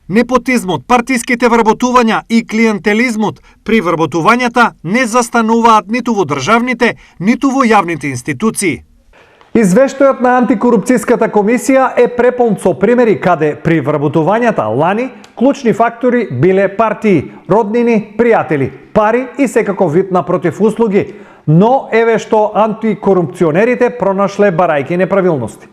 Непотизмот, партиските вработувања и клиентелизмот при вработувањата не застануваат ниту во државните, ниту во јавните институции. Извештајот на антикорупцијската комисија е преполн со примери каде при вработувањата лани клучни фактори биле партии, роднини, пријатели, пари и секаков вид на противуслуги. Но еве што антикорупционерите пронашле барајки неправилности.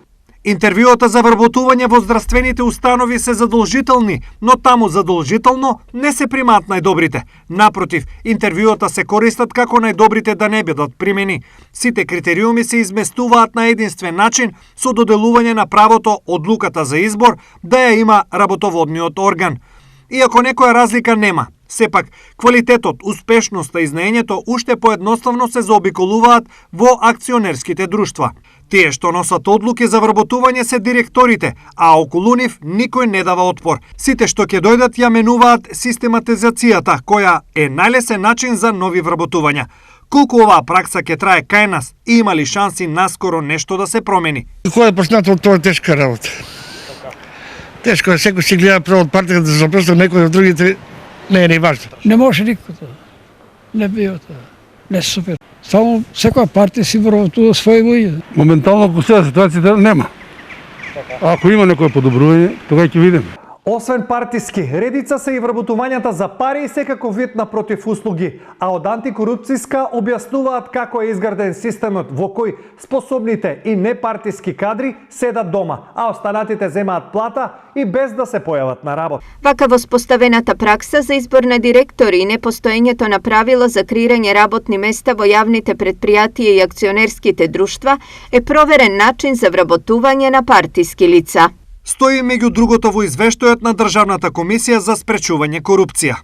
Интервјуата за вработување во здравствените установи се задолжителни, но таму задолжително не се примаат најдобрите. Напротив, интервјуата се користат како најдобрите да не бидат примени. Сите критериуми се изместуваат на единствен начин со доделување на правото одлуката за избор да ја има работоводниот орган. Иако некоја разлика нема, сепак квалитетот, успешноста и знаењето уште поедноставно се заобиколуваат во акционерските друштва. Тие што носат одлуки за вработување се директорите, а околу нив никој не дава отпор. Сите што ќе дојдат ја менуваат систематизацијата, која е најлесен начин за нови вработувања. Колку оваа пракса ќе трае кај нас и има ли шанси наскоро нешто да се промени? Кој е почнато тоа тешка работа? Тешко е, секој си гледа прво од партијата да се запрости некој од другите, не е ни важно. Не може никој тоа. Не био тоа. Не супер. Само секоја партија си вработува своји луѓе. Моментално ако сега ситуацијата нема. Ако има некој подобрување, тога ќе видиме. Освен партиски, редица се и вработувањата за пари и секаков вид на противуслуги, а од антикорупцијска објаснуваат како е изграден системот во кој способните и непартиски кадри седат дома, а останатите земаат плата и без да се појават на работа. Вака воспоставената пракса за избор на директори и непостоењето на правила за креирање работни места во јавните предпријатија и акционерските друштва е проверен начин за вработување на партиски лица. Стои меѓу другото во извештајот на Државната комисија за спречување корупција.